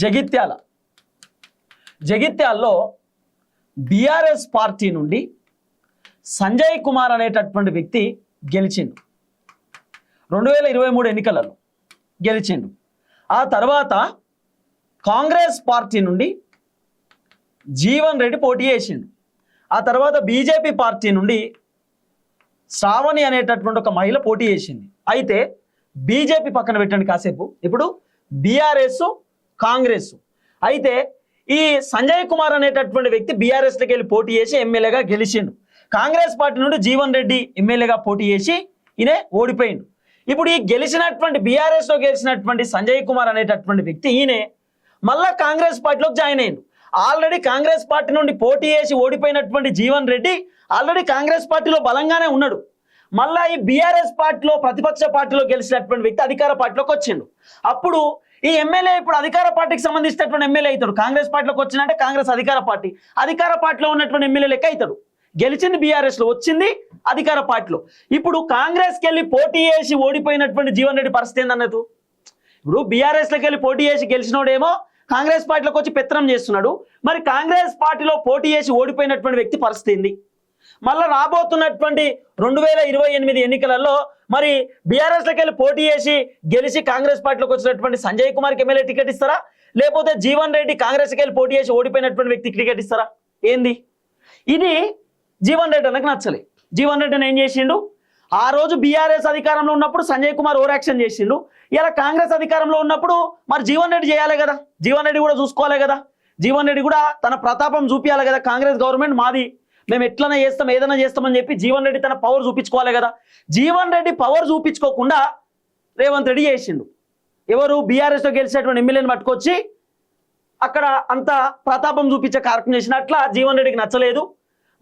Jagtial జగిత్యాల్లో BRS party నుండి సంజయ్ కుమార్ అనేటటువంటి వ్యక్తి గెలిచిండు 2023 ఎన్నికలలో గెలిచిండు. ఆ తర్వాత కాంగ్రెస్ పార్టీ నుండి జీవన్ రెడ్డి పోటీ చేసిండు. ఆ తర్వాత బీజేపీ పార్టీ నుండి శ్రావణి అనేటటువంటి ఒక మహిళ పోటీ చేసింది. అయితే బీజేపీ పక్కన పెట్టండి కాసేపు, ఇప్పుడు బీఆర్ఎస్ కాంగ్రెస్. అయితే ఈ సంజయ్ కుమార్ అనేటటువంటి వ్యక్తి బీఆర్ఎస్లోకి వెళ్ళి పోటీ చేసి ఎమ్మెల్యేగా గెలిచిండు. కాంగ్రెస్ పార్టీ నుండి జీవన్ రెడ్డి ఎమ్మెల్యేగా పోటీ చేసి ఈయన ఓడిపోయిండు. ఇప్పుడు ఈ గెలిచినటువంటి బీఆర్ఎస్లో గెలిచినటువంటి సంజయ్ కుమార్ అనేటటువంటి వ్యక్తి ఈయనే మళ్ళా కాంగ్రెస్ పార్టీలోకి జాయిన్ అయ్యిండు. ఆల్రెడీ కాంగ్రెస్ పార్టీ నుండి పోటీ చేసి ఓడిపోయినటువంటి జీవన్ రెడ్డి ఆల్రెడీ కాంగ్రెస్ పార్టీలో బలంగానే ఉన్నాడు. మళ్ళా ఈ బీఆర్ఎస్ పార్టీలో ప్రతిపక్ష పార్టీలో గెలిచినటువంటి వ్యక్తి అధికార పార్టీలోకి వచ్చిండు. అప్పుడు ఈ ఎమ్మెల్యే ఇప్పుడు అధికార పార్టీకి సంబంధించినటువంటి ఎమ్మెల్యే అవుతాడు. కాంగ్రెస్ పార్టీలోకి వచ్చినంటే కాంగ్రెస్ అధికార పార్టీలో ఉన్నటువంటి ఎమ్మెల్యే లెక్క అవుతాడు. గెలిచింది బీఆర్ఎస్లో, వచ్చింది అధికార పార్టీలో. ఇప్పుడు కాంగ్రెస్కి వెళ్ళి పోటీ చేసి ఓడిపోయినటువంటి జీవన్ రెడ్డి పరిస్థితి ఏందన్నది. ఇప్పుడు బీఆర్ఎస్లోకి వెళ్ళి పోటీ చేసి గెలిచినోడేమో కాంగ్రెస్ పార్టీలోకి వచ్చి పెత్తనం చేస్తున్నాడు. మరి కాంగ్రెస్ పార్టీలో పోటీ చేసి ఓడిపోయినటువంటి వ్యక్తి పరిస్థితి ఏంది? మళ్ళీ రాబోతున్నటువంటి 2028 ఎన్నికలలో మరి బీఆర్ఎస్లోకి వెళ్ళి పోటీ చేసి గెలిచి కాంగ్రెస్ పార్టీలోకి వచ్చినటువంటి సంజయ్ కుమార్కి ఎమ్మెల్యే టికెట్ ఇస్తారా, లేకపోతే జీవన్ రెడ్డి కాంగ్రెస్కి వెళ్ళి పోటీ చేసి ఓడిపోయినటువంటి వ్యక్తికి టికెట్ ఇస్తారా? ఏంది ఇది? జీవన్ రెడ్డి అన్నకు నచ్చలే. జీవన్ రెడ్డిని ఏం చేసిండు? ఆ రోజు బీఆర్ఎస్ అధికారంలో ఉన్నప్పుడు సంజయ్ కుమార్ ఓవర్ యాక్షన్ చేసిండు. ఇలా కాంగ్రెస్ అధికారంలో ఉన్నప్పుడు మరి జీవన్ రెడ్డి చేయాలి కదా, జీవన్ రెడ్డి కూడా చూసుకోవాలి కదా, జీవన్ రెడ్డి కూడా తన ప్రతాపం చూపించాలి కదా. కాంగ్రెస్ గవర్నమెంట్ మాది, మేము ఎట్లనే చేస్తాం, ఏదైనా చేస్తామని చెప్పి జీవన్ రెడ్డి తన పవర్ చూపించుకోవాలి కదా. జీవన్ రెడ్డి పవర్ చూపించుకోకుండా రేవంత్ రెడ్డి చేసిండు. ఎవరు? బీఆర్ఎస్లో గెలిచినటువంటి ఎమ్మెల్యేని పట్టుకొచ్చి అక్కడ అంత ప్రతాపం చూపించే కార్యక్రమం చేసిన. అట్లా జీవన్ రెడ్డికి నచ్చలేదు.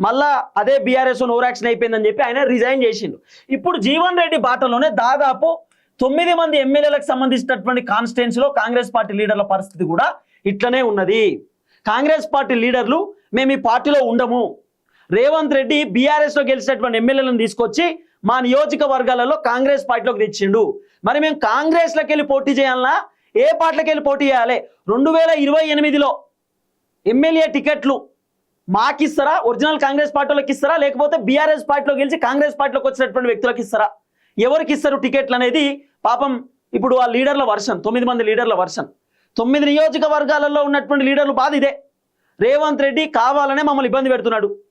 మళ్ళా అదే బీఆర్ఎస్ ఓవర్ యాక్షన్ అయిపోయిందని చెప్పి ఆయన రిజైన్ చేసిండు. ఇప్పుడు జీవన్ రెడ్డి బాటలోనే దాదాపు 9 మంది ఎమ్మెల్యేలకు సంబంధించినటువంటి కాన్స్టిట్యున్సీలో కాంగ్రెస్ పార్టీ లీడర్ల పరిస్థితి కూడా ఇట్లనే ఉన్నది. కాంగ్రెస్ పార్టీ లీడర్లు మేము ఈ పార్టీలో ఉండము, రేవంత్ రెడ్డి బీఆర్ఎస్లో గెలిచినటువంటి ఎమ్మెల్యేలను తీసుకొచ్చి మా నియోజకవర్గాలలో కాంగ్రెస్ పార్టీలోకి తెచ్చిండు. మరి మేము కాంగ్రెస్లోకి వెళ్ళి పోటీ చేయాలన్నా ఏ పార్టీలోకి వెళ్ళి పోటీ చేయాలి? 2028లో ఎమ్మెల్యే టికెట్లు మాకిస్తారా? ఒరిజినల్ కాంగ్రెస్ పార్టీలోకి ఇస్తారా, లేకపోతే బీఆర్ఎస్ పార్టీలో గెలిచి కాంగ్రెస్ పార్టీలోకి వచ్చినటువంటి వ్యక్తులకు ఇస్తారా? ఎవరికి ఇస్తారు టికెట్లు అనేది పాపం ఇప్పుడు ఆ లీడర్ల వర్షన్, 9 మంది లీడర్ల వర్షన్, 9 నియోజకవర్గాలలో ఉన్నటువంటి లీడర్లు బాధ ఇదే. రేవంత్ రెడ్డి కావాలనే మమ్మల్ని ఇబ్బంది పెడుతున్నాడు.